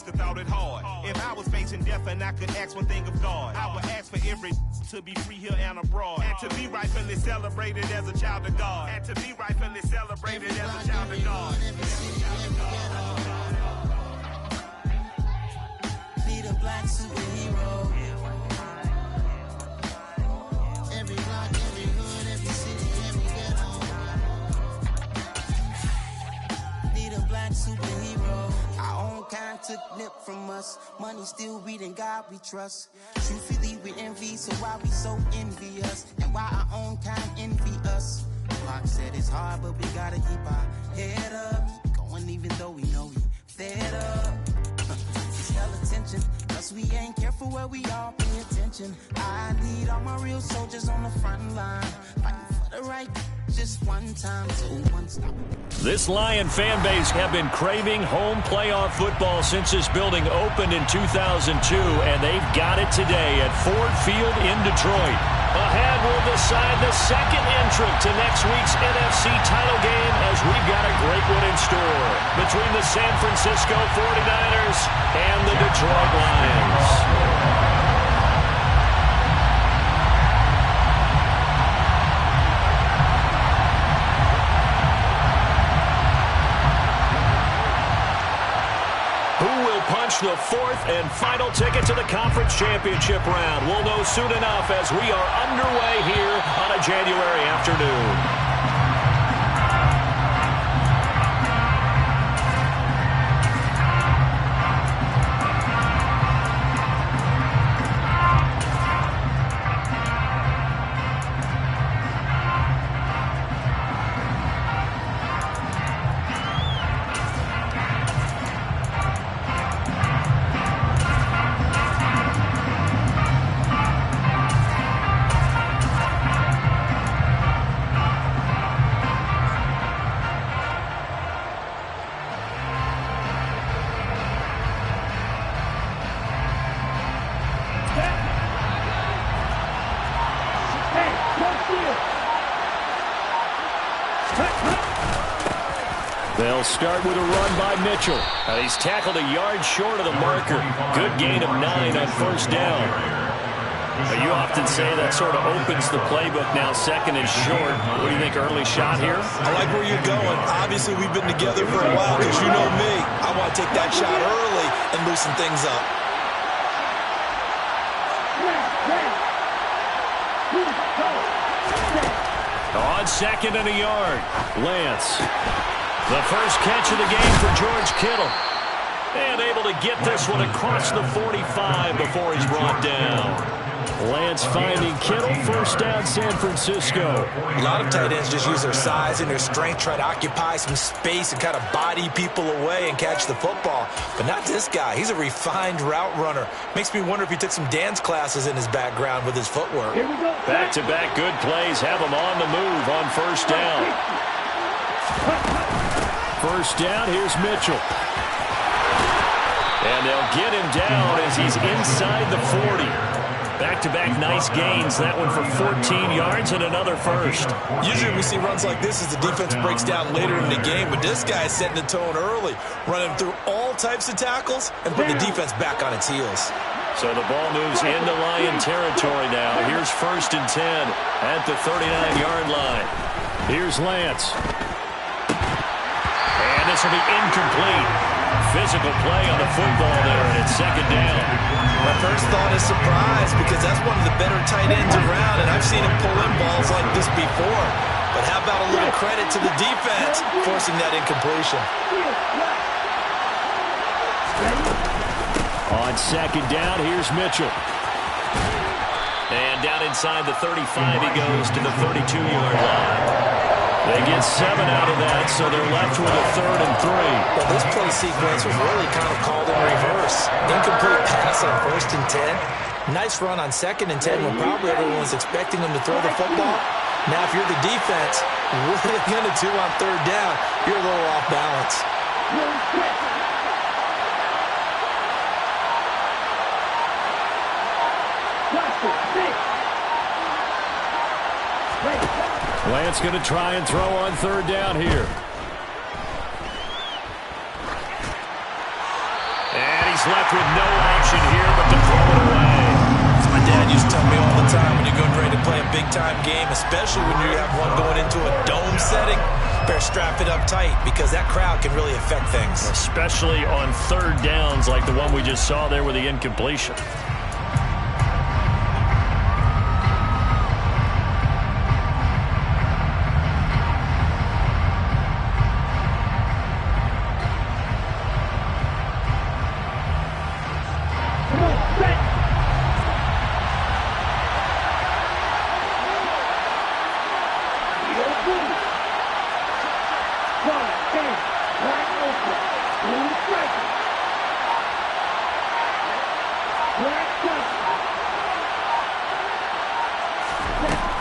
risk, I thought it hard. If I was facing death and I could ask one thing of God, I would ask for every to be free here and abroad, and to be rightfully celebrated as a child of God, and to be rightfully celebrated as a child of God. Need a black superhero. Every block, every hood, every city, every ghetto. Need a black superhero. Our own kind took nip from us. Money still reading God we trust. Truthfully we envy, so why we so envious? And why our own kind envy us? Pac said it's hard, but we gotta keep our head up. Going even though we know we fed up. Tell attention, cause we ain't careful where we all pay attention. I need all my real soldiers on the front line, fighting for the right just one time, so one stop. This Lion fan base have been craving home playoff football since this building opened in 2002, and they've got it today at Ford Field in Detroit. Ahead will decide the second entrant to next week's NFC title game, as we've got a great one in store between the San Francisco 49ers and the Detroit Lions. Punch the fourth and final ticket to the conference championship round. We'll know soon enough as we are underway here on a January afternoon. They'll start with a run by Mitchell. And he's tackled a yard short of the marker. Good gain of 9 on first down. You often say that sort of opens the playbook now, second and short. What do you think, early shot here? I like where you're going. Obviously, we've been together for a while, because you know me. I want to take that shot early and loosen things up. On second and a yard, Lance. The first catch of the game for George Kittle. And able to get this one across the 45 before he's brought down. Lance finding Kittle, first down San Francisco. A lot of tight ends just use their size and their strength, try to occupy some space and kind of body people away and catch the football. But not this guy. He's a refined route runner. Makes me wonder if he took some dance classes in his background with his footwork. Back-to-back good plays have him on the move on first down. First down, here's Mitchell. And they'll get him down as he's inside the 40. Back-to-back nice gains. That one for 14 yards and another first. Usually we see runs like this as the defense breaks down later in the game, but this guy is setting the tone early, running through all types of tackles and putting the defense back on its heels. So the ball moves into Lion territory now. Here's first and 10 at the 39-yard line. Here's Lance. And this will be incomplete. Physical play on the football there, and it's second down. My first thought is surprise, because that's one of the better tight ends around, and I've seen him pull in balls like this before. But how about a little credit to the defense forcing that incompletion? On second down, here's Mitchell. And down inside the 35, he goes to the 32-yard line. They get 7 out of that, so they're left with a 3rd and 3. Well, this play sequence was really kind of called in reverse. Incomplete pass on first and 10. Nice run on second and 10 when probably everyone was expecting them to throw the football. Now, if you're the defense, what are they going to do on third down? You're a little off balance. Lance going to try and throw on third down here. And he's left with no option here but to throw it away. As my dad used to tell me all the time, when you're getting ready to play a big-time game, especially when you have one going into a dome setting, better strap it up tight because that crowd can really affect things. Especially on third downs like the one we just saw there with the incompletion.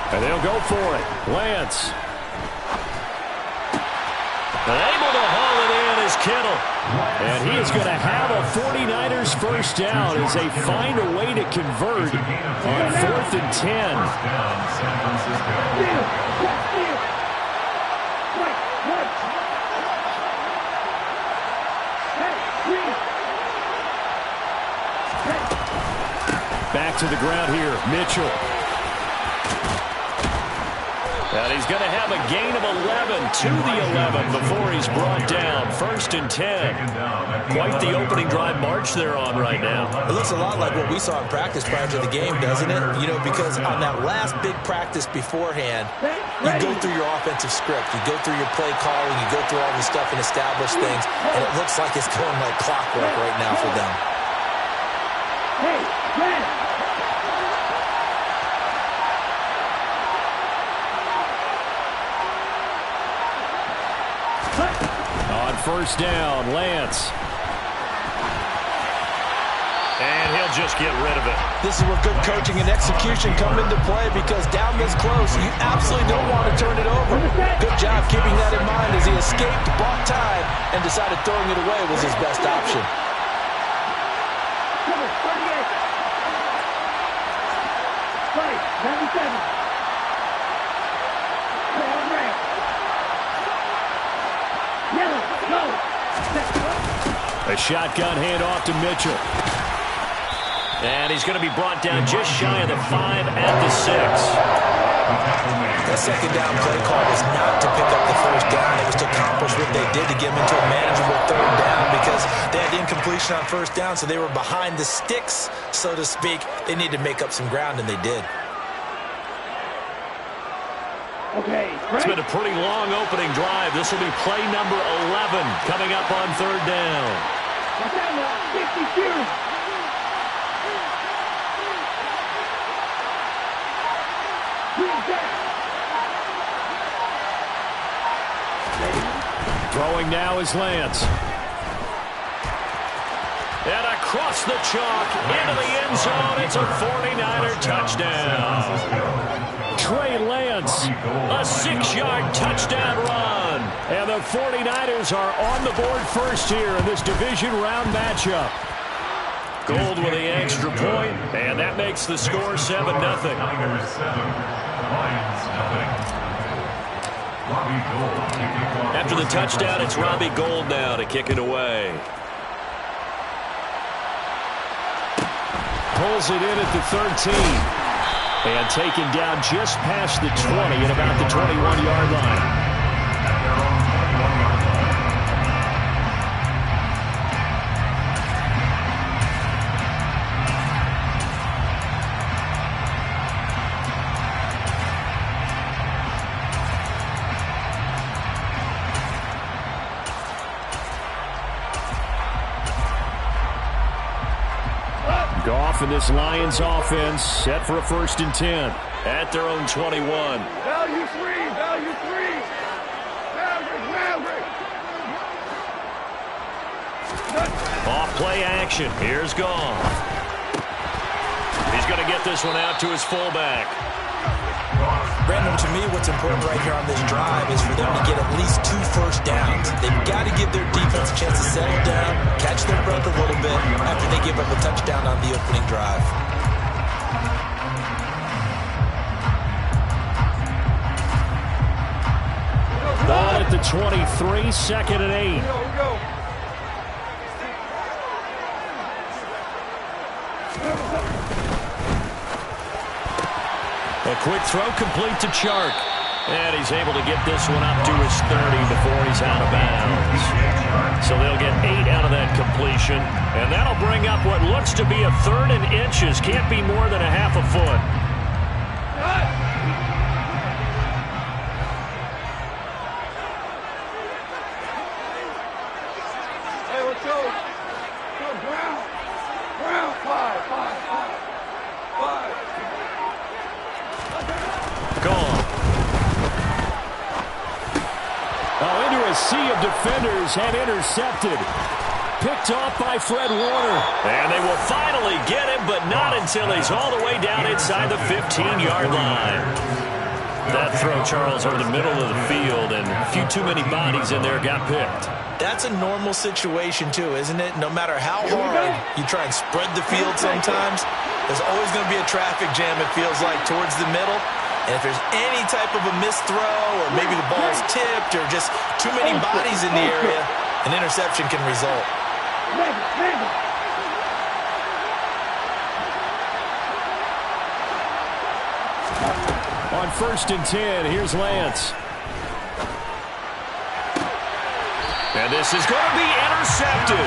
And they'll go for it. Lance. And able to haul it in is Kittle. And he is going to have a 49ers first down as they find a way to convert on 4th and 10. Back to the ground here, Mitchell. And he's going to have a gain of 11 to the 11 before he's brought down. 1st and 10. Quite the opening drive march they're on right now. It looks a lot like what we saw in practice prior to the game, doesn't it? You know, because on that last big practice beforehand, you go through your offensive script. You go through your play calling. You go through all this stuff and establish things. And it looks like it's going like clockwork right now for them. Hey, man. On 1st down, Lance. And he'll just get rid of it. This is where good coaching and execution come into play because down this close, you absolutely don't want to turn it over. Good job keeping that in mind as he escaped, bought time, and decided throwing it away was his best option. Number 38. 97. A shotgun handoff to Mitchell. And he's going to be brought down just shy of the 5 at the 6. That second down play call was not to pick up the first down. It was to accomplish what they did to get them into a manageable 3rd down because they had incompletion on 1st down, so they were behind the sticks, so to speak. They needed to make up some ground, and they did. Okay, it's been a pretty long opening drive. This will be play number 11 coming up on 3rd down. Watch out now, 52. Throwing now is Lance. And across the chalk, into the end zone. It's a 49er touchdown. Trey Lance, a 6-yard touchdown run. And the 49ers are on the board first here in this division round matchup. Gold with the extra point, and that makes the score 7-0. After the touchdown, it's Robbie Gould now to kick it away. Pulls it in at the 13. And taken down just past the 20 at about the 21-yard line. Goff and this Lions offense set for a 1st and 10 at their own 21. Value 3, value 3. Off play action. Here's Goff. He's going to get this one out to his fullback. Brandon, to me, what's important right here on this drive is for them to get at least 2 first downs. They've got to give their defense a chance to settle down, catch their breath a little bit after they give up a touchdown on the opening drive. Ball at the 23, 2nd and 8. A quick throw complete to Chark. And he's able to get this one up to his 30 before he's out of bounds. So they'll get 8 out of that completion. And that'll bring up what looks to be a 3rd and inches. Can't be more than a half a foot. Hey, let's go. Go, Brown. Brown, 5. Gone. Oh, into a sea of defenders and intercepted. Picked off by Fred Warner. And they will finally get him, but not until he's all the way down inside the 15-yard line. That throw, Charles, over the middle of the field, and a few too many bodies in there got picked. That's a normal situation, too, isn't it? No matter how hard you try and spread the field sometimes, there's always going to be a traffic jam, it feels like, towards the middle. And if there's any type of a missed throw or maybe the ball's tipped or just too many bodies in the area, an interception can result. On 1st and 10, here's Lance. And this is going to be intercepted.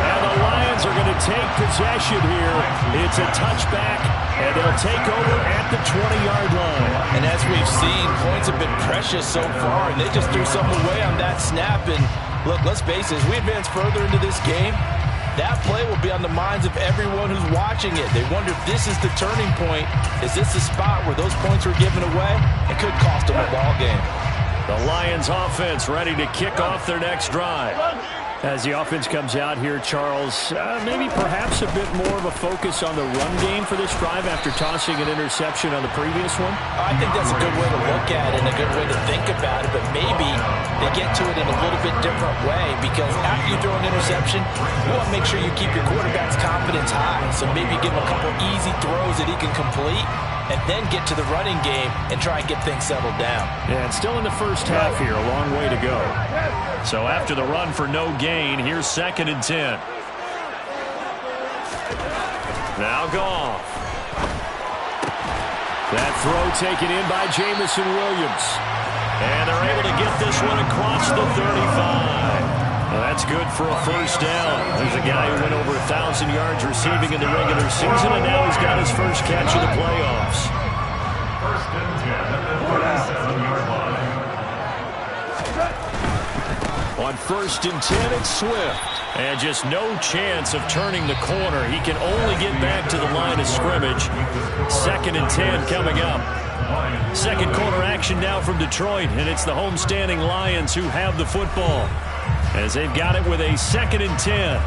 And the Lions are going to take possession here. It's a touchback, and they'll take over at the 20-yard line. And as we've seen, points have been precious so far, and they just threw something away on that snap. And look, let's face it, as we advance further into this game, that play will be on the minds of everyone who's watching it. They wonder if this is the turning point. Is this the spot where those points were given away? It could cost them a ball game. The Lions offense ready to kick off their next drive. As the offense comes out here, Charles, maybe perhaps a bit more of a focus on the run game for this drive after tossing an interception on the previous one? I think that's a good way to look at it and a good way to think about it, but maybe they get to it in a little bit different way because after you throw an interception, you want to make sure you keep your quarterback's confidence high. So maybe give him a couple easy throws that he can complete and then get to the running game and try and get things settled down. Yeah, and still in the first half here, a long way to go. So after the run for no gain, here's 2nd and 10. Now Goff. That throw taken in by Jamison Williams. And they're able to get this one across the 35. Well, that's good for a first down. There's a guy who went over 1,000 yards receiving in the regular season, and now he's got his first catch of the playoffs. 1st and 10 at the 37-yard line. On 1st and 10, it's Swift. And just no chance of turning the corner. He can only get back to the line of scrimmage. 2nd and 10 coming up. Second quarter action now from Detroit, and it's the homestanding Lions who have the football, as they've got it with a 2nd and 10.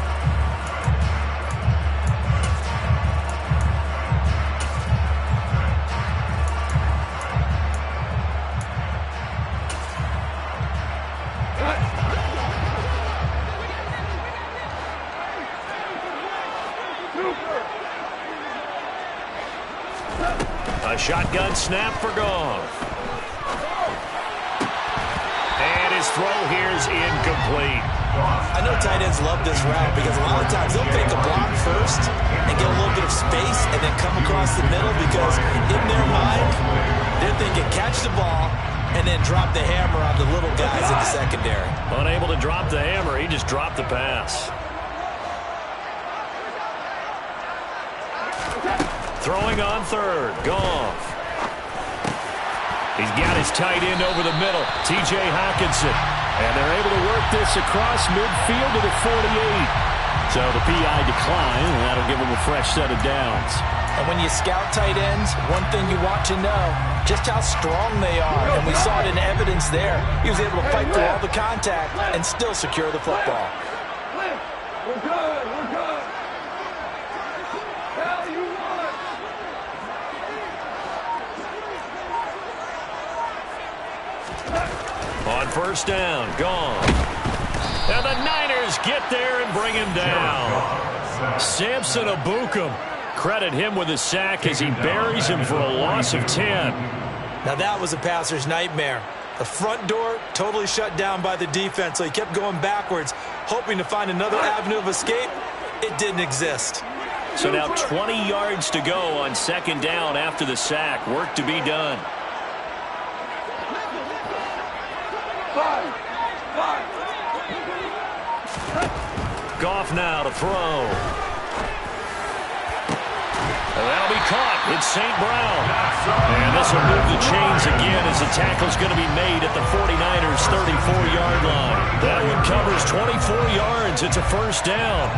A shotgun snap for Goff. And his throw here is incomplete. I know tight ends love this route because a lot of times they'll take a block first and get a little bit of space and then come across the middle because in their mind, they're thinking catch the ball and then drop the hammer on the little guys in the secondary. Unable to drop the hammer, he just dropped the pass. Throwing on 3rd, Goff. He's got his tight end over the middle, T.J. Hockenson. And they're able to work this across midfield to the 48. So the PI decline, and that'll give him a fresh set of downs. And when you scout tight ends, one thing you want to know, just how strong they are. And we saw it in evidence there. He was able to fight through all the contact and still secure the football. We're good. We're good. Hell, you won. On 1st down, gone. And the Niners get there and bring him down. Samson Ebukam. Credit him with a sack as he buries him for a loss of 10. Now that was a passer's nightmare. The front door totally shut down by the defense, so he kept going backwards, hoping to find another avenue of escape. It didn't exist. So now 20 yards to go on second down after the sack. Work to be done. Goff now to throw. And that'll be caught. It's St. Brown. And this will move the chains again as the tackle's going to be made at the 49ers' 34-yard line. That one covers 24 yards. It's a first down.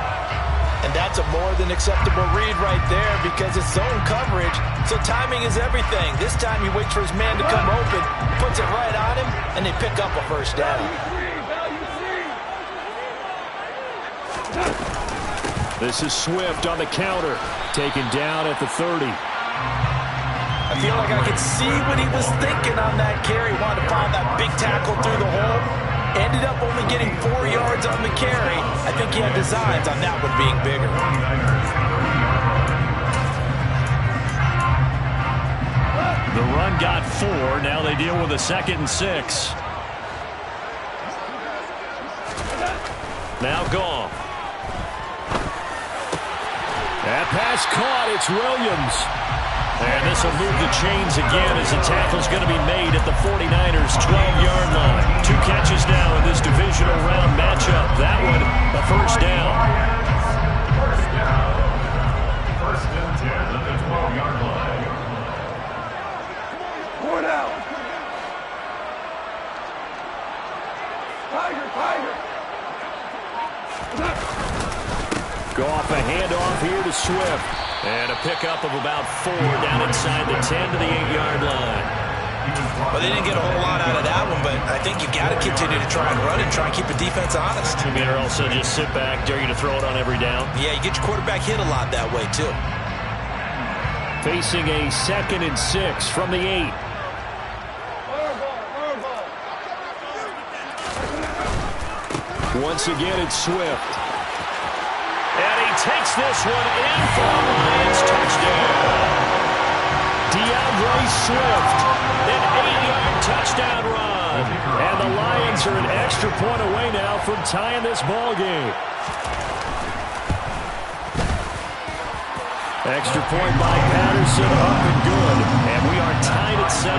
And that's a more than acceptable read right there because it's zone coverage, so timing is everything. This time he waits for his man to come open, puts it right on him, and they pick up a first down. This is Swift on the counter, taken down at the 30. I feel like I could see what he was thinking on that carry. Wanted to find that big tackle through the hole. Ended up only getting 4 yards on the carry. I think he had designs on that one being bigger. The run got 4. Now they deal with a 2nd and 6. Now Goff. That pass caught. It's Williams. And this will move the chains again as the tackle's going to be made at the 49ers' 12-yard line. 2 catches now in this divisional round matchup. That one, a first down. First and 10 at the 12-yard line. Pour it out. Tiger. Goff a handoff here to Swift. And a pickup of about 4 down inside the 10 to the 8-yard line. Well, they didn't get a whole lot out of that one, but I think you got to continue to try and run and try and keep the defense honest. You mean, or also just sit back, dare you to throw it on every down? Yeah, you get your quarterback hit a lot that way, too. Facing a 2nd and 6 from the 8. Once again, it's Swift. And he takes this one in for a Lions touchdown. DeAndre Swift, an 8-yard touchdown run. And the Lions are an extra point away now from tying this ball game. Extra point by Patterson, up and good. And we are tied at 7.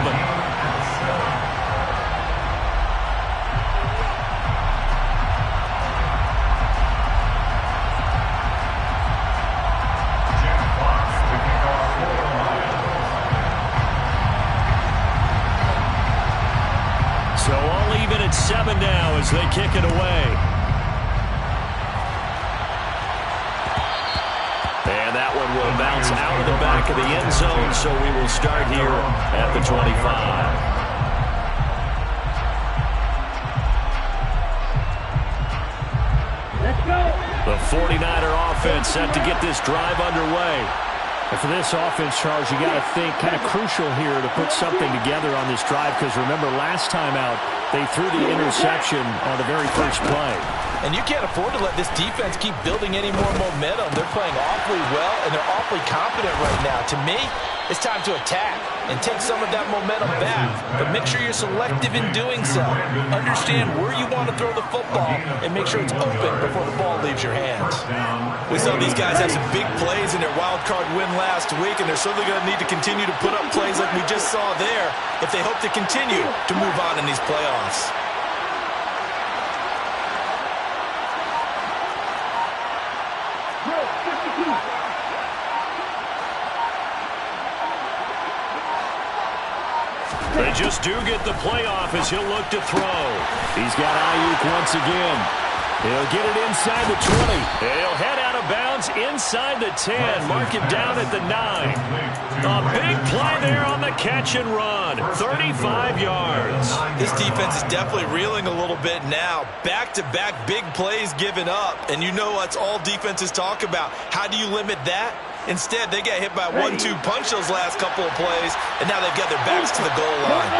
So all even at 7 now as they kick it away. And that one will bounce out of the back of the end zone, so we will start here at the 25. Let's go. The 49er offense set to get this drive underway. And for this offense, Charles, you got to think kind of crucial here to put something together on this drive because remember last time out they threw the interception on the very first play. And you can't afford to let this defense keep building any more momentum. They're playing awfully well, and they're awfully confident right now. To me, it's time to attack and take some of that momentum back. But make sure you're selective in doing so. Understand where you want to throw the football and make sure it's open before the ball leaves your hands. We saw these guys have some big plays in their wild card win last week, and they're certainly going to need to continue to put up plays like we just saw there if they hope to continue to move on in these playoffs. They just do get the playoff as he'll look to throw. He's got Ayuk once again. He'll get it inside the 20. And he'll head out of bounds inside the 10. Mark it down at the 9. A big play there on the catch and run. 35 yards. This defense is definitely reeling a little bit now. Back-to-back big plays given up. And you know that's all defenses talk about. How do you limit that? Instead, they got hit by a 1-2 punch those last couple of plays, and now they've got their backs to the goal line.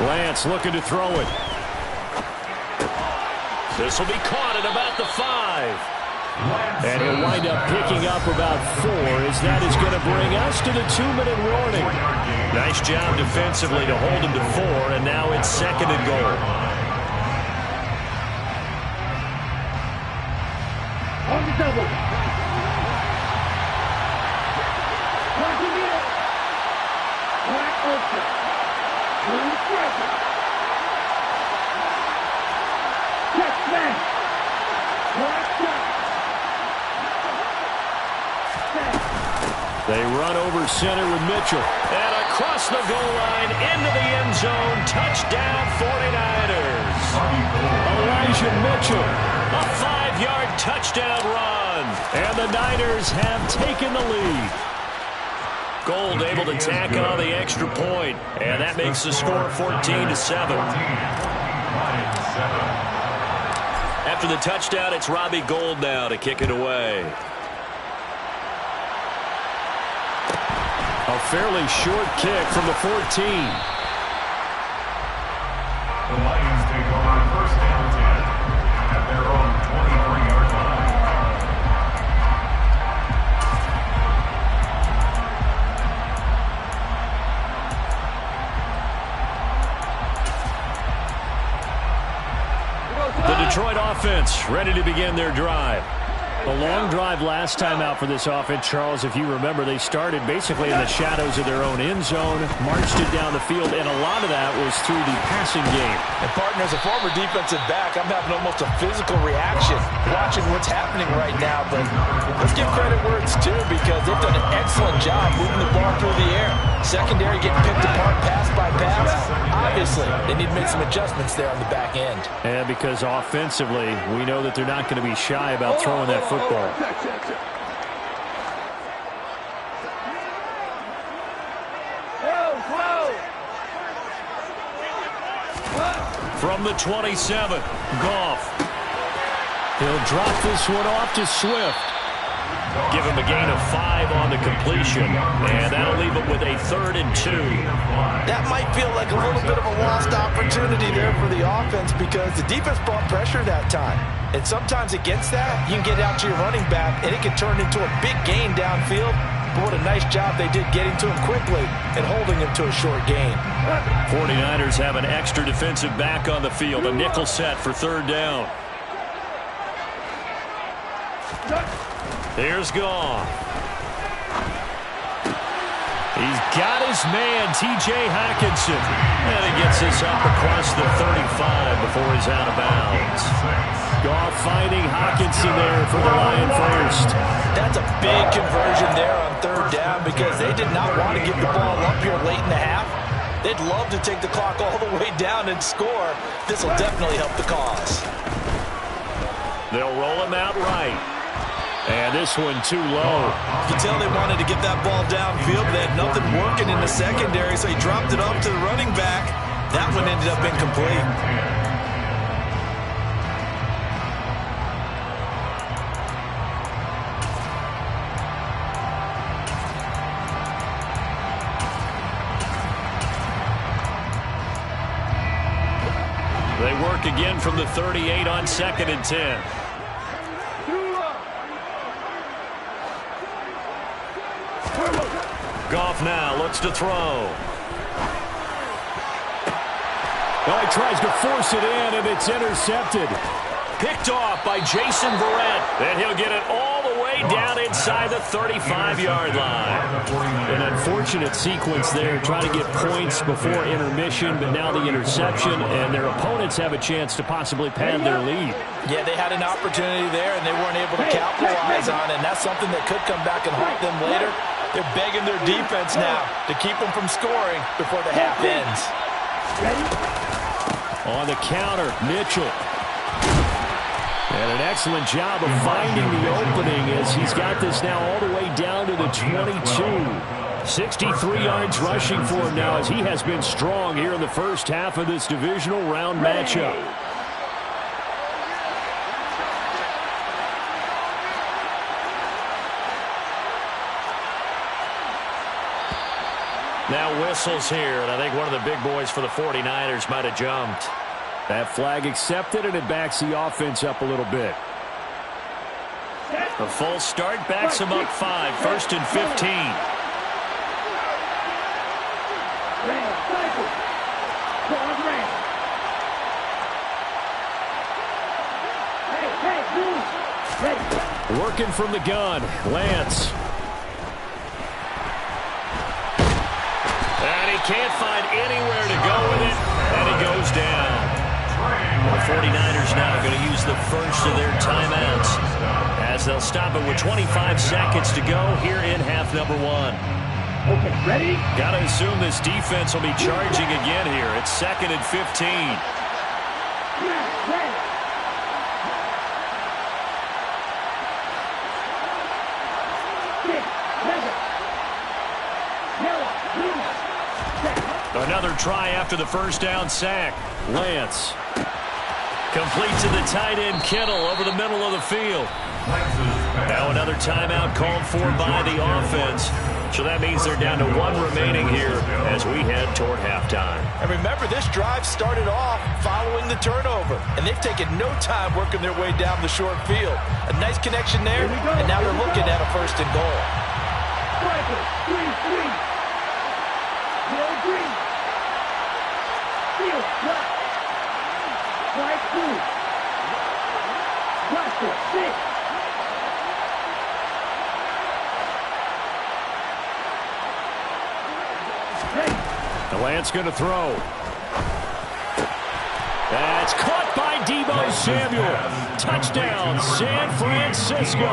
Lance looking to throw it. This will be caught at about the 5. And he'll wind up picking up about 4, as that is going to bring us to the 2-minute warning. Nice job defensively to hold him to 4, and now it's 2nd and goal. On the double. Watching it. Black open. One strike. Check back. Black shot. They run over center with Mitchell. And across the goal line into the end zone. Touchdown 49ers. Elijah Mitchell. A 5-yard touchdown run. And the Niners have taken the lead. Gold able to tack on the extra point. And that makes the score 14-7. After the touchdown, it's Robbie Gould now to kick it away. A fairly short kick from the 14. The Lions take over 1st and 10 at their own 23-yard line. The Detroit offense ready to begin their drive. A long drive last time out for this offense, Charles. If you remember, they started basically in the shadows of their own end zone, marched it down the field, and a lot of that was through the passing game. And, partner, as a former defensive back, I'm having almost a physical reaction watching what's happening right now. But let's give credit where it's due, because they've done an excellent job moving the ball through the air. Secondary getting picked apart pass by pass. Obviously, they need to make some adjustments there on the back end. And because offensively, we know that they're not going to be shy about throwing that football. From the 27, Goff. He'll drop this one off to Swift. Give him a gain of 5 on the completion, and that'll leave him with a 3rd and 2. That might feel like a little bit of a lost opportunity there for the offense, because the defense brought pressure that time. And sometimes against that, you can get out to your running back, and it can turn into a big gain downfield. But what a nice job they did getting to him quickly and holding him to a short gain. 49ers have an extra defensive back on the field, a nickel set for 3rd down. Here's Goff. He's got his man, T.J. Hockenson. And he gets this up across the 35 before he's out of bounds. Goff finding Hockenson there for the Lion first. That's a big conversion there on 3rd down, because they did not want to give the ball up here late in the half. They'd love to take the clock all the way down and score. This will definitely help the cause. They'll roll him out right. And this one too low. You can tell they wanted to get that ball downfield, but they had nothing working in the secondary, so he dropped it off to the running back. That one ended up incomplete. They work again from the 38 on 2nd and 10. Goff now looks to throw. Oh, he tries to force it in, and it's intercepted. Picked off by Jason Verrett. And he'll get it all the way down inside the 35-yard line. An unfortunate sequence there, trying to get points before intermission, but now the interception, and their opponents have a chance to possibly pad their lead. Yeah, they had an opportunity there, and they weren't able to capitalize on it, and that's something that could come back and haunt them later. They're begging their defense now to keep them from scoring before the half ends. On the counter, Mitchell. And an excellent job of finding the opening as he's got this now all the way down to the 22. 63 yards rushing for him now, as he has been strong here in the first half of this divisional round matchup. Now whistles here, and I think one of the big boys for the 49ers might have jumped. That flag accepted, and it backs the offense up a little bit. The false start backs him up 5. 1st and 15. Working from the gun, Lance. And he can't find anywhere to go with it, and he goes down. The 49ers now going to use the first of their timeouts as they'll stop it with 25 seconds to go here in half number 1. Okay, ready? Got to assume this defense will be charging again here. It's 2nd and 15. Another try after the first down sack. Lance. Complete to the tight end, Kittle, over the middle of the field. Now another timeout called for by the offense. So that means they're down to 1 remaining here as we head toward halftime. And remember, this drive started off following the turnover, and they've taken no time working their way down the short field. A nice connection there, and now they're looking at a 1st and goal. The Lance going to throw. That's caught by Deebo Samuel. Touchdown, San Francisco.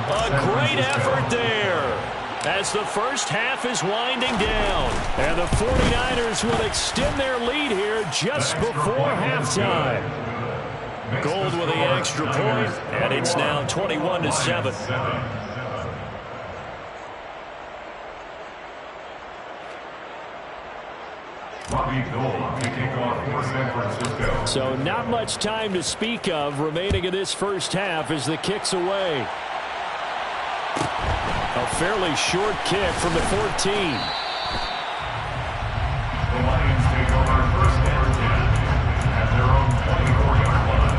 A great effort there as the first half is winding down. And the 49ers will extend their lead here just before halftime. Gold with the extra point, and it's now 21-7. So not much time to speak of remaining in this first half as the kick's away. A fairly short kick from the 14. The Lions take over 1st and 10 at their own 24-yard line.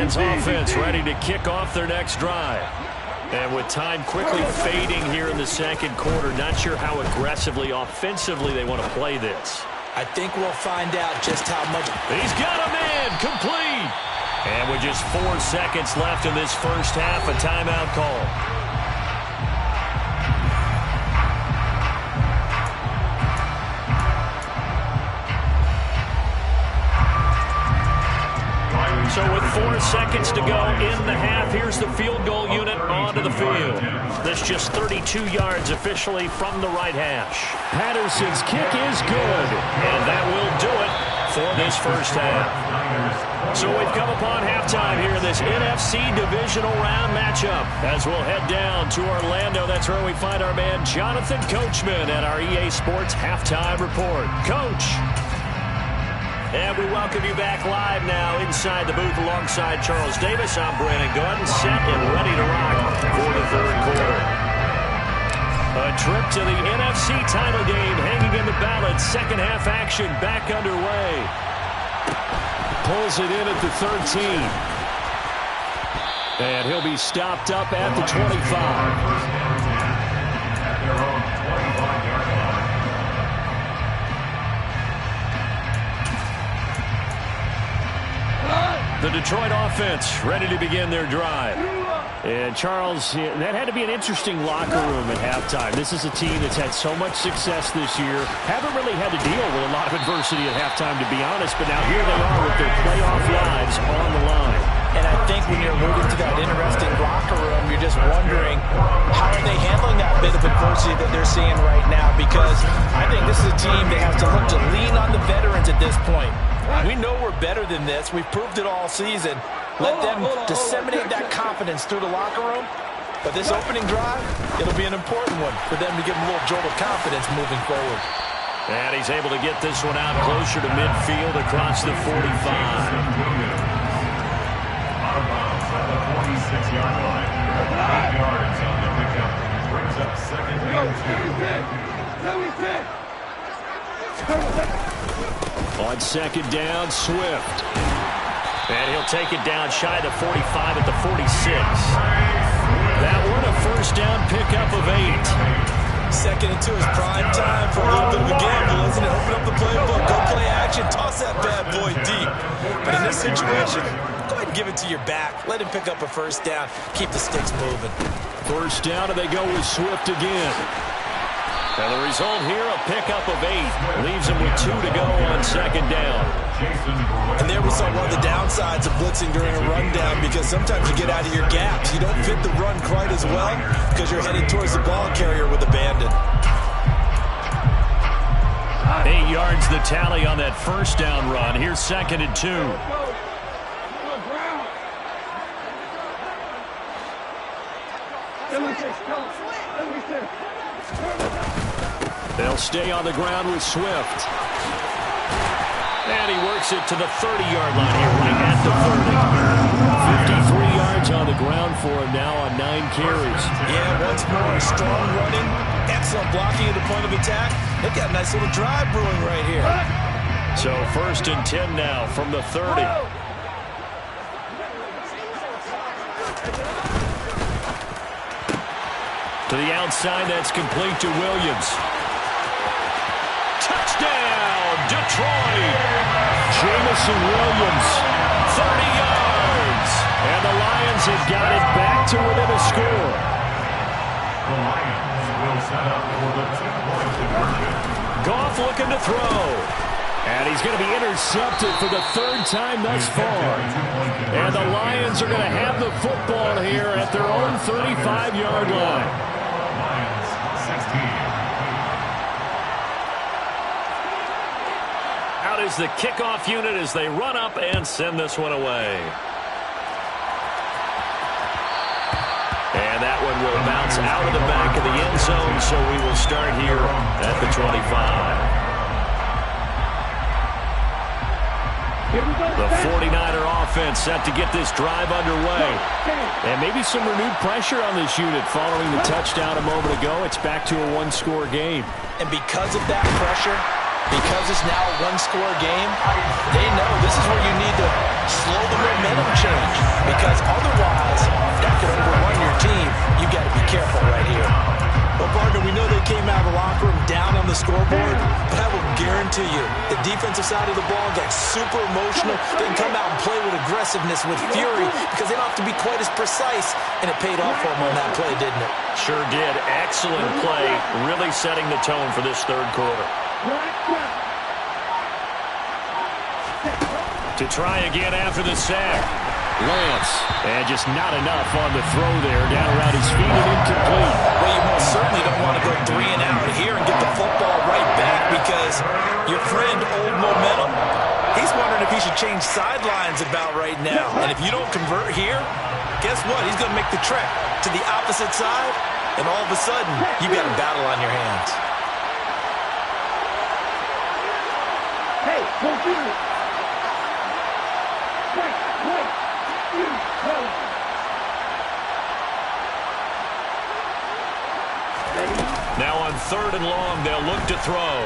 Offense ready to kick off their next drive. And with time quickly fading here in the 2nd quarter, not sure how aggressively, offensively they want to play this. I think we'll find out just how much. He's got a man complete. And with just 4 seconds left in this first half, a timeout call. So with 4 seconds to go in the half, here's the field goal unit onto the field. This just 32 yards officially from the right hash. Patterson's kick is good, and that will do it for this first half. So we've come upon halftime here in this NFC Divisional Round matchup. As we'll head down to Orlando, that's where we find our man Jonathan Coachman at our EA Sports Halftime Report. Coach. And we welcome you back live now inside the booth alongside Charles Davis. I'm Brandon Gordon, set and ready to rock for the 3rd quarter. A trip to the NFC title game hanging in the balance. 2nd half action back underway. Pulls it in at the 13. And he'll be stopped up at the 25. The Detroit offense ready to begin their drive. And Charles, that had to be an interesting locker room at halftime. This is a team that's had so much success this year. Haven't really had to deal with a lot of adversity at halftime, to be honest. But now here they are with their playoff lives on the line. And I think when you're alluding to that interesting locker room, you're just wondering how are they handling that bit of adversity that they're seeing right now? Because I think this is a team that has to look to lean on the veterans at this point. We know we're better than this. We've proved it all season. Let them disseminate that confidence through the locker room. But this opening drive, it'll be an important one for them to give them a little jolt of confidence moving forward. And he's able to get this one out closer to midfield across the 45. Out of bounds at the 46-yard line. 8 yards on the pickup. Brings up second and 2. On second down, Swift. And he'll take it down shy of the 45 at the 46. That one a first down pickup of 8. Second and 2 is prime time for a little bit of a gamble, isn't it? Open up the playbook, go play action, toss that bad boy deep. But in this situation, go ahead and give it to your back. Let him pick up a first down. Keep the sticks moving. First down, and they go with Swift again. And the result here, a pickup of 8. Leaves him with 2 to go on second down. And there we saw one of the downsides of blitzing during a rundown, because sometimes you get out of your gaps. You don't fit the run quite as well because you're headed towards the ball carrier with a bandit. 8 yards the tally on that first down run. Here's second and 2. They'll stay on the ground with Swift. And he works it to the 30-yard line here, right at the 30. 53 yards on the ground for him now on 9 carries. Yeah, once more, strong running, excellent blocking at the point of attack. They've got a nice little drive brewing right here. So first and 10 now from the 30. To the outside, that's complete to Williams. Touchdown, Detroit! Jamison Williams, 30 yards. And the Lions have got it back to within a score. The Lions will set up for the 2-point conversion. Goff looking to throw. And he's going to be intercepted for the 3rd time thus far. And the Lions are going to have the football here at their own 35-yard line. Lions 16. Out is the kickoff unit as they run up and send this one away. And that one will bounce out of the back of the end zone, so we will start here at the 25. The 49er offense set to get this drive underway. And maybe some renewed pressure on this unit following the touchdown a moment ago. It's back to a 1-score game. And because of that pressure, because it's now a 1-score game, they know this is where you need to slow the momentum change, because otherwise that could overrun your team. You've got to be careful right here. Well, partner, we know they came out of the locker room down on the scoreboard, but I will guarantee you the defensive side of the ball got super emotional. They can come out and play with aggressiveness, with fury, because they don't have to be quite as precise, and it paid off for them on that play, didn't it? Sure did. Excellent play, really setting the tone for this 3rd quarter. To try again after the sack. Lance. And just not enough on the throw there. Down around his feet and incomplete. Well, you most certainly don't want to go 3 and out here and get the football right back, because your friend, Old Momentum, he's wondering if he should change sidelines about right now. And if you don't convert here, guess what? He's going to make the trek to the opposite side, and all of a sudden, you've got a battle on your hands. Hey, don't do it. Wait. Now on 3rd and long, they'll look to throw.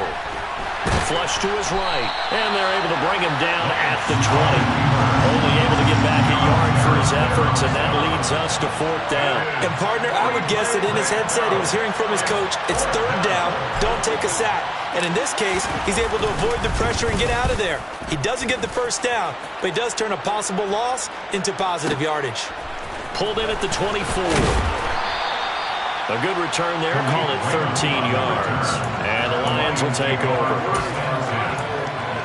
Flush to his right, and they're able to bring him down at the 20. Only able to get back a yard for his efforts, and that leads us to 4th down. And partner, I would guess that in his headset he was hearing from his coach, it's 3rd down, don't take a sack. And in this case, he's able to avoid the pressure and get out of there. He doesn't get the first down, but he does turn a possible loss into positive yardage. Pulled in at the 24. A good return there, call it 13 yards. And the Lions will take over.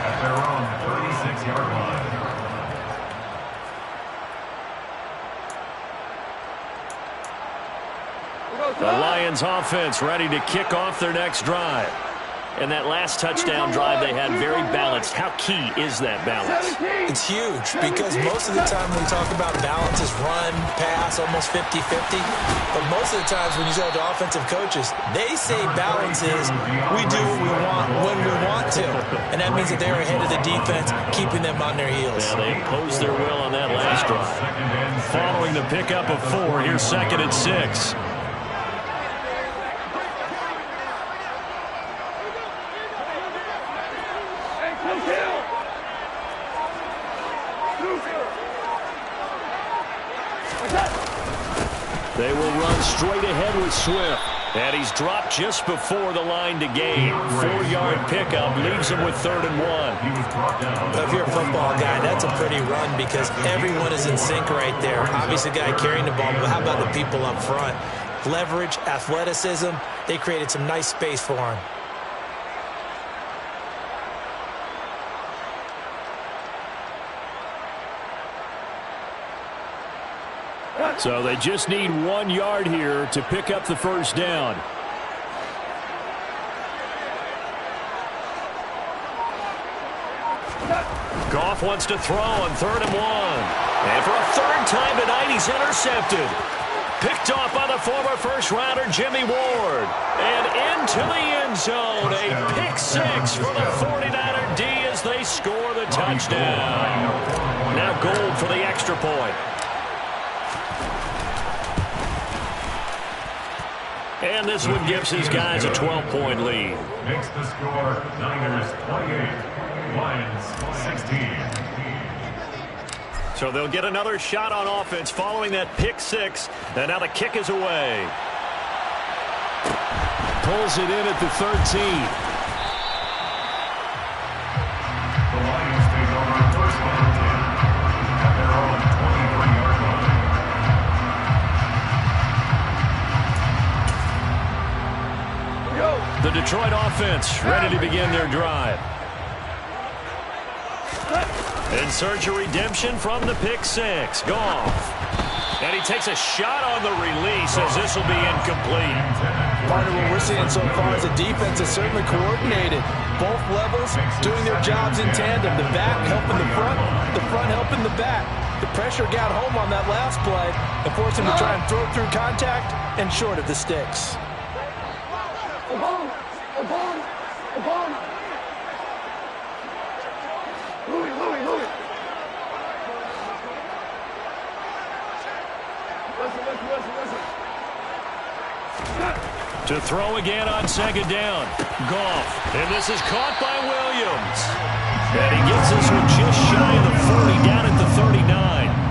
At their own 36-yard line. The Lions offense ready to kick off their next drive. And that last touchdown drive they had very balanced. How key is that balance? It's huge because most of the time when we talk about balance is run, pass, almost 50-50. But most of the times when you talk to offensive coaches, they say balance is we do what we want when we want to. And that means that they're ahead of the defense, keeping them on their heels. Yeah, they imposed their will on that last drive. Following the pickup of 4, here's 2nd and 6. They will run straight ahead with Swift. And he's dropped just before the line to gain. 4-yard pickup leaves him with 3rd and 1. If you're a football guy, that's a pretty run because everyone is in sync right there. Obviously, the guy carrying the ball, but how about the people up front? Leverage, athleticism, they created some nice space for him. So they just need 1 yard here to pick up the first down. Goff wants to throw on 3rd and 1. And for a 3rd time tonight, he's intercepted. Picked off by the former first-rounder Jimmy Ward. And into the end zone. A pick 6 for the 49er D as they score the touchdown. Now Gold for the extra point. And this one gives his guys a 12-point lead. Makes the score Niners 28, Lions 16. So they'll get another shot on offense following that pick 6. And now the kick is away. Pulls it in at the 13. The Lions take over first and 10 at their own 23-yard line. The Detroit offense ready to begin their drive. In search of redemption from the pick 6. Goff. And he takes a shot on the release as this will be incomplete. Part of what we're seeing so far is the defense is certainly coordinated. Both levels doing their jobs in tandem. The back helping the front helping the back. The pressure got home on that last play and forced him to try and throw through contact and short of the sticks. To throw again on 2nd down. Goff. And this is caught by Williams. And he gets this one just shy of the 40, down at the 39.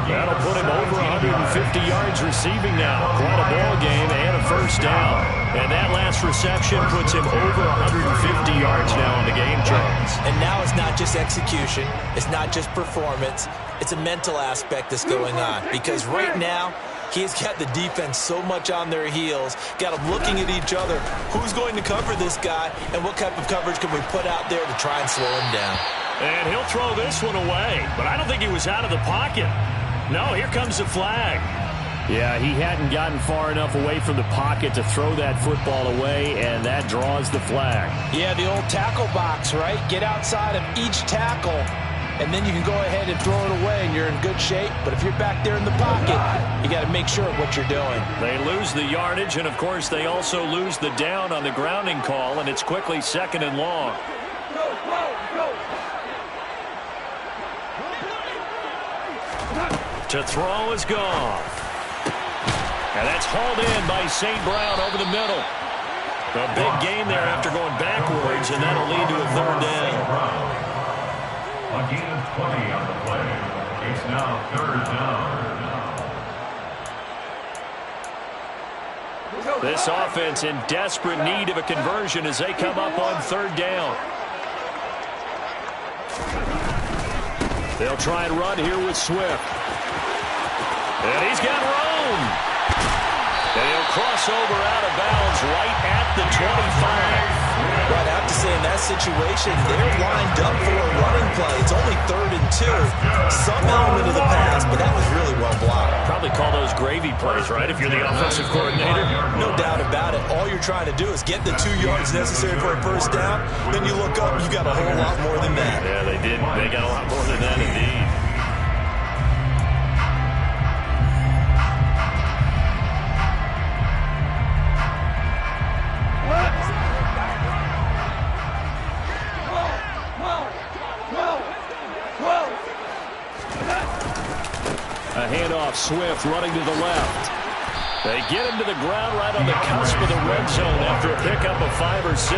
That'll put him over 150 yards receiving now. Quite a ball game and a first down. And that last reception puts him over 150 yards now on the game, Charles. And now it's not just execution. It's not just performance. It's a mental aspect that's going on. Because right now, he's got the defense so much on their heels, got them looking at each other. Who's going to cover this guy, and what type of coverage can we put out there to try and slow him down? And he'll throw this one away, but I don't think he was out of the pocket. No, here comes the flag. Yeah, he hadn't gotten far enough away from the pocket to throw that football away, and that draws the flag. Yeah, the old tackle box, right? Get outside of each tackle, and then you can go ahead and throw it away, and you're in good shape. But if you're back there in the pocket, you got to make sure of what you're doing. They lose the yardage, and, of course, they also lose the down on the grounding call, and it's quickly 2nd and long. To throw is Goff. And that's hauled in by St. Brown over the middle. A big gain there after going backwards, and that'll lead to a 3rd down. A gain of 20 on the play. It's now 3rd down. This offense in desperate need of a conversion as they come up on 3rd down. They'll try and run here with Swift. And he's got room. And he'll cross over out of bounds right at the 25. Well, I'd have to say in that situation, they're lined up for a running play. It's only 3rd and 2. Some element of the pass, but that was really well blocked. Probably call those gravy plays, right, if you're the offensive coordinator? No doubt about it. All you're trying to do is get the 2 yards necessary for a first down. Then you look up, you got a whole lot more than that. Yeah, they did. They got a lot more than that, indeed. A handoff, Swift running to the left. They get him to the ground right on the cusp of the red zone after a pickup of 5 or 6.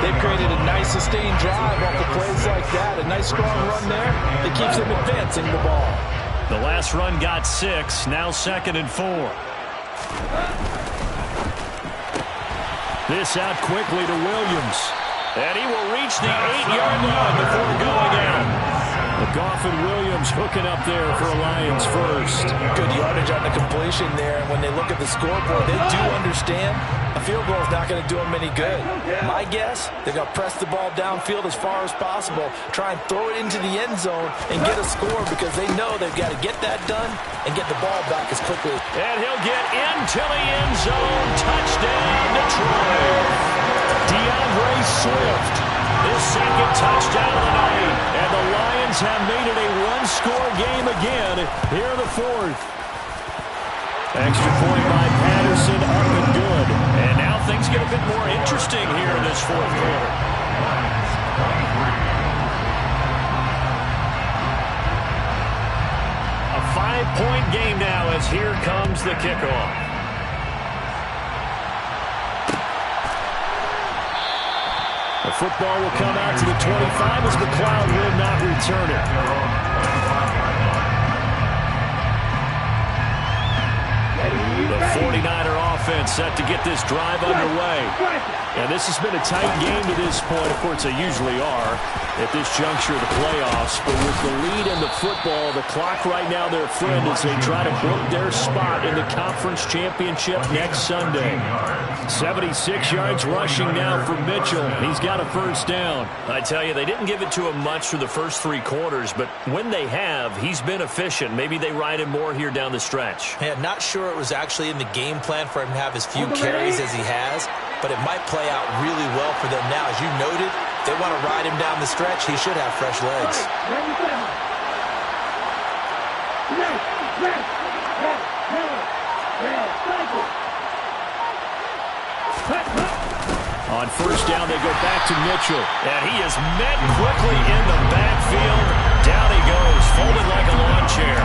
They've created a nice sustained drive off of plays like that. A nice strong run there that keeps them advancing the ball. The last run got 6, now 2nd and 4. This out quickly to Williams. And he will reach the 8-yard line before going out. McGough and Williams hooking up there for a Lions first. Good yardage on the completion there. And when they look at the scoreboard, they do understand a field goal is not going to do them any good. My guess, they're going to press the ball downfield as far as possible, try and throw it into the end zone and get a score because they know they've got to get that done and get the ball back as quickly. And he'll get into the end zone. Touchdown, Detroit. DeAndre Swift. His 2nd touchdown of the night. And the Lions have made it a one-score game again here in the 4th. Extra point by Patterson, up and good. And now things get a bit more interesting here in this 4th quarter. A 5-point game now as here comes the kickoff. The football will come out to the 25 as McLeod will not return it. The 49er offense set to get this drive underway. And this has been a tight game to this point. Of course, they usually are at this juncture of the playoffs. But with the lead in the football, the clock right now their friend as they try to book their spot in the conference championship next Sunday. 76 yards rushing now for Mitchell. He's got a first down. I tell you, they didn't give it to him much for the first 3 quarters, but when they have, he's been efficient. Maybe they ride him more here down the stretch. Yeah, not sure it was actually in the game plan for him to have as few carries as he has, but it might play out really well for them now. As you noted, if they want to ride him down the stretch, he should have fresh legs. On first down, they go back to Mitchell. And he is met quickly in the backfield. Down he goes, folded like a lawn chair.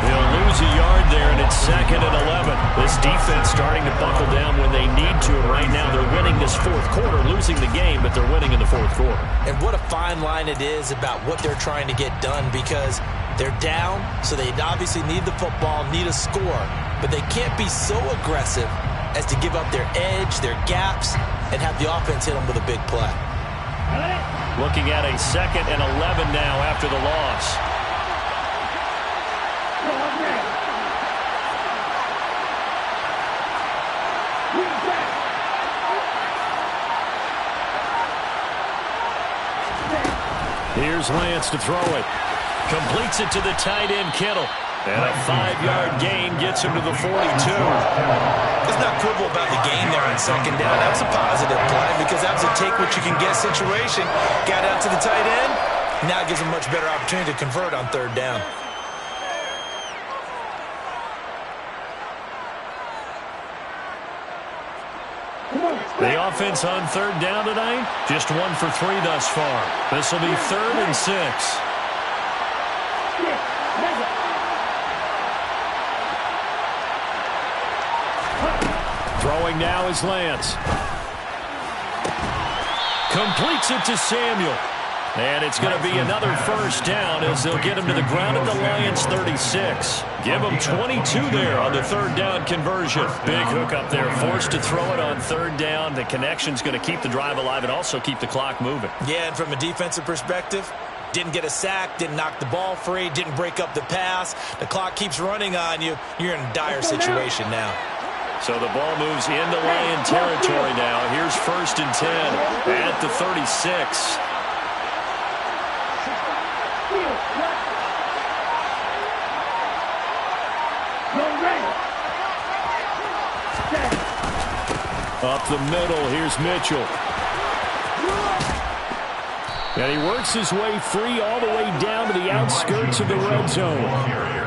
They'll lose a yard there, and it's 2nd and 11. This defense starting to buckle down when they need to. And right now, they're winning this 4th quarter, losing the game, but they're winning in the 4th quarter. And what a fine line it is about what they're trying to get done, because they're down, so they obviously need the football, need a score. But they can't be so aggressive as to give up their edge, their gaps, and have the offense hit them with a big play. Looking at a 2nd and 11 now after the loss. Here's Lance to throw it. Completes it to the tight end, Kittle. And a 5-yard gain gets him to the 42. Let's not quibble about the gain there on 2nd down. That was a positive play because that was a take-what-you-can-get situation. Got out to the tight end. Now it gives him a much better opportunity to convert on 3rd down. The offense on 3rd down tonight, just 1 for 3 thus far. This will be 3rd and 6. Throwing now is Lance. Completes it to Samuel. And it's going to be another first down as they'll get him to the ground at the Lions 36. Give him 22 there on the 3rd down conversion. Big hook up there, forced to throw it on 3rd down. The connection's going to keep the drive alive and also keep the clock moving. Yeah, and from a defensive perspective, didn't get a sack, didn't knock the ball free, didn't break up the pass. The clock keeps running on you. You're in a dire situation now. So the ball moves into Lion territory now. Here's 1st and 10 at the 36. Up the middle, here's Mitchell. And he works his way free all the way down to the outskirts of the red zone.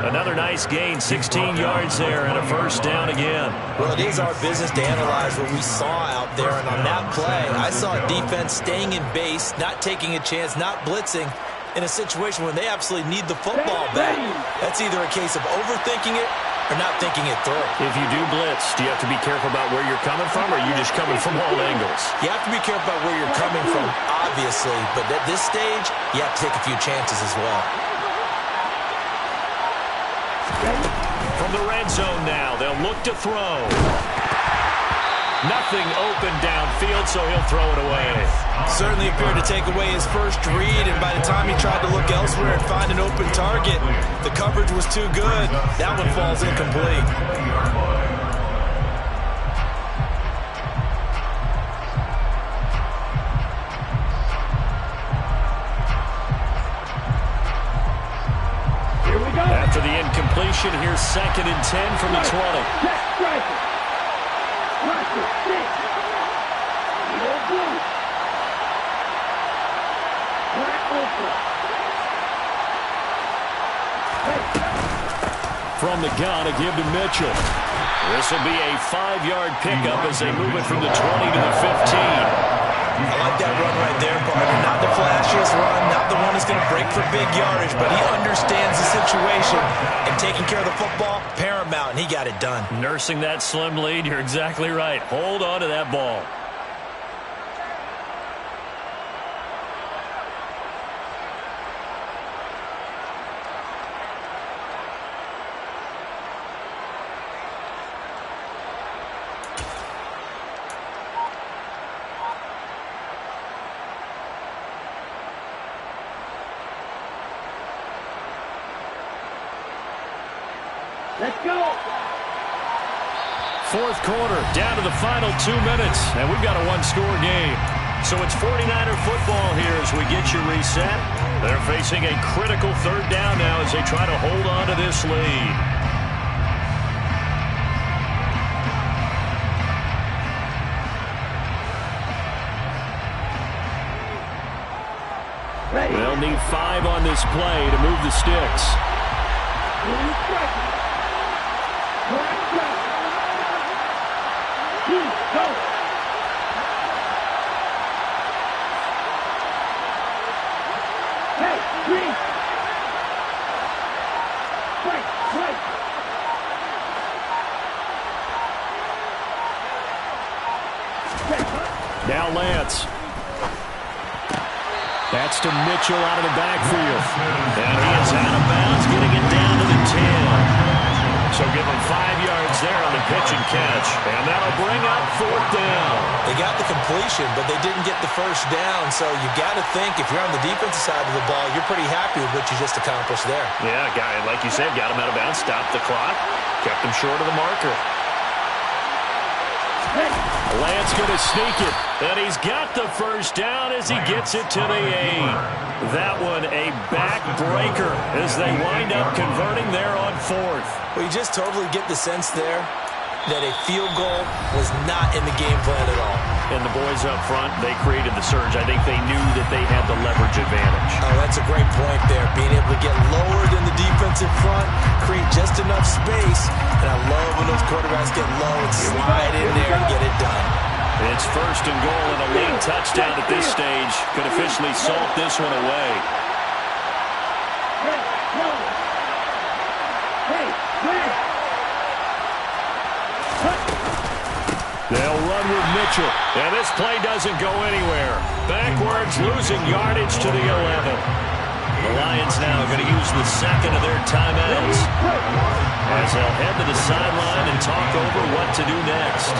Another nice gain, 16 yards there, and a 1st down again. Well, it is our business to analyze what we saw out there, and on that play, I saw a defense staying in base, not taking a chance, not blitzing, in a situation when they absolutely need the football back. That's either a case of overthinking it or not thinking it through. If you do blitz, do you have to be careful about where you're coming from, or are you just coming from all angles? You have to be careful about where you're coming from, obviously, but at this stage, you have to take a few chances as well. From the red zone now, they'll look to throw. Nothing open downfield, so he'll throw it away. Certainly appeared to take away his first read, and by the time he tried to look elsewhere and find an open target, the coverage was too good. That one falls incomplete. After the incompletion, here's 2nd and 10 from the 20. From the gun, a give to Mitchell. This will be a 5-yard pickup as they move it from the 20 to the 15. I like that run right there, partner. Not the flashiest run, not the one that's going to break for big yardage, but he understands the situation, and taking care of the football, paramount, and he got it done. Nursing that slim lead, you're exactly right. Hold on to that ball. Let's go. 4th quarter, down to the final 2 minutes, and we've got a 1-score game. So it's 49er football here as we get you reset. They're facing a critical 3rd down now as they try to hold on to this lead. They'll need 5 on this play to move the sticks. Now Lance. That's to Mitchell out of the backfield. And he is out of bounds, getting it down to the 10. So give him 5 yards there on the pitch and catch. And that'll bring up 4th down. They got the completion, but they didn't get the 1st down. So you got to think if you're on the defensive side of the ball, you're pretty happy with what you just accomplished there. Yeah, guy, like you said, got him out of bounds, stopped the clock, kept him short of the marker. Lance going to sneak it, and he's got the 1st down as he gets it to the 8. That one a backbreaker as they wind up converting there on 4th. Well, you just totally get the sense there that a field goal was not in the game plan at all. And the boys up front, they created the surge. I think they knew that they had the leverage advantage. Oh, that's a great point there. Being able to get lower than the defensive front, create just enough space. And I love when those quarterbacks get low and slide in there and get it done. It's 1st and goal and a late touchdown at this stage. Could officially salt this one away. They'll run with Mitchell, and this play doesn't go anywhere. Backwards, losing yardage to the 11. The Lions now are going to use the 2nd of their timeouts as they'll head to the sideline and talk over what to do next.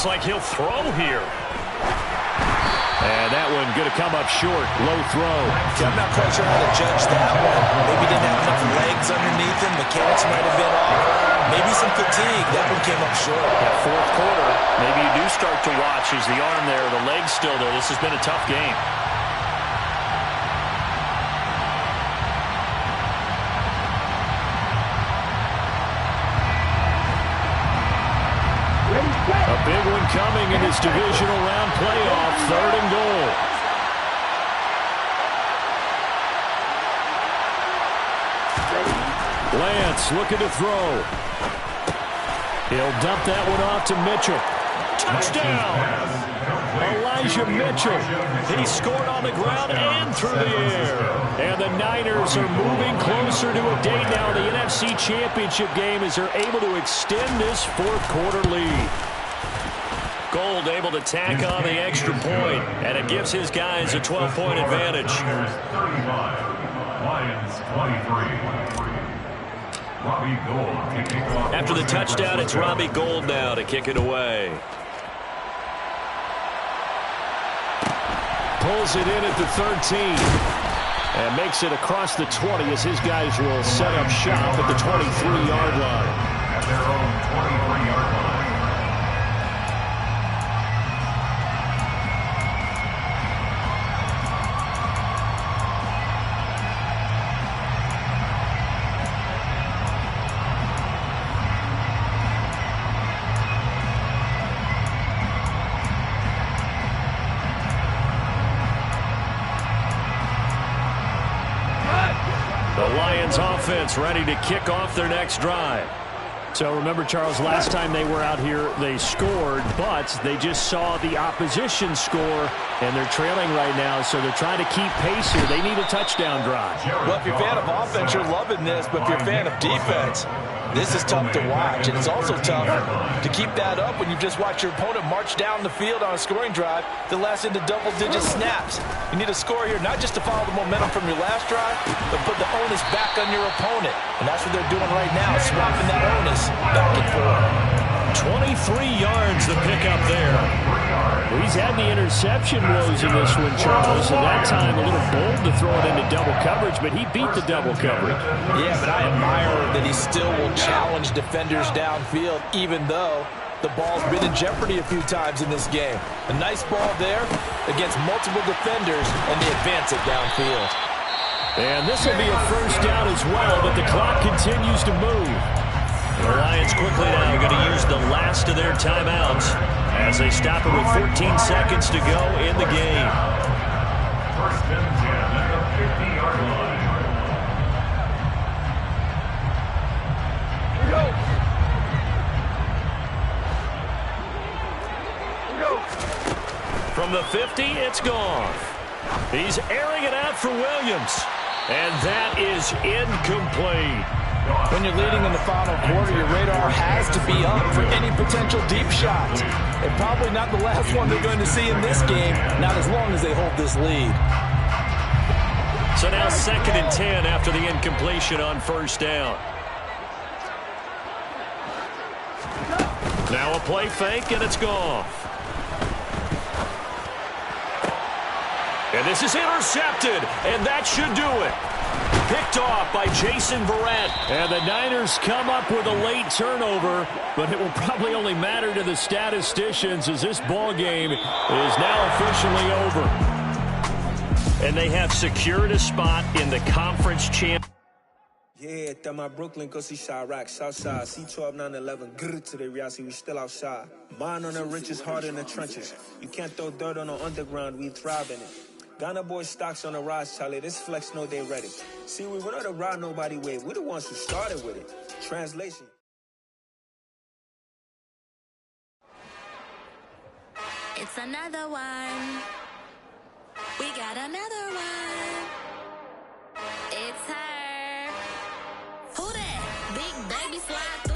Looks like he'll throw here. And that one going to come up short. Low throw. Yeah, I'm not quite sure how to judge that one. Maybe didn't have enough legs underneath him. Mechanics might have been off. Maybe some fatigue. That one came up short. That fourth quarter, maybe you do start to watch. Is the arm there, the leg's still there. This has been a tough game. A big one coming in this divisional round playoff, 3rd and goal. Lance looking to throw. He'll dump that one off to Mitchell. Touchdown! Elijah Mitchell. He scored on the ground and through the air. And the Niners are moving closer to a date now in the NFC Championship game as they're able to extend this fourth quarter lead. Gold able to tack on the extra point, and it gives his guys a 12-point advantage. 35, Lions 23. Robbie Gould to kick off. After the touchdown, it's Robbie Gould now to kick it away. Pulls it in at the 13 and makes it across the 20 as his guys will set up shop at the 23-yard line. At their own 23-yard line. Offense ready to kick off their next drive. So remember, Charles, last time they were out here, they scored, but they just saw the opposition score, and they're trailing right now, so they're trying to keep pace here. They need a touchdown drive. Well, if you're a fan of offense, you're loving this, but if you're a fan of defense, this is tough to watch, and it's also tough to keep that up when you just watch your opponent march down the field on a scoring drive that lasts into double-digit snaps. You need a score here, not just to follow the momentum from your last drive, but put the onus back on your opponent. And that's what they're doing right now, swapping that onus back and forth. 23 yards the pickup there. Well, he's had the interception woes in this one, Charles, and that time a little bold to throw it into double coverage, but he beat the double coverage. Yeah, but I admire that he still will challenge defenders downfield, even though the ball's been in jeopardy a few times in this game. A nice ball there against multiple defenders, and they advance it downfield. And this will be a first down as well, but the clock continues to move. The Lions quickly now going to use the last of their timeouts as they stop it with 14 seconds to go in the game. First and 10 at the 50-yard line. From the 50, it's gone. He's airing it out for Williams. And that is incomplete. When you're leading in the final quarter, your radar has to be up for any potential deep shots. And probably not the last one they're going to see in this game, not as long as they hold this lead. So now 2nd and 10 after the incompletion on first down. Now a play fake, and it's gone. And this is intercepted, and that should do it. Picked off by Jason Verrett. And the Niners come up with a late turnover, but it will probably only matter to the statisticians as this ball game is now officially over. And they have secured a spot in the conference championship. Yeah, that my Brooklyn go see Chirac, Southside, C12, 911, grrr to the reality, we still outside. Mine on the riches, hard in the trenches. You can't throw dirt on the underground, we thrive in it. Ghana boys stocks on the rise, Charlie, this flex know they ready. See, we went on the ride nobody with, we're the ones who started with it. Translation. It's another one. We got another one. It's her. Who that? Big baby slide.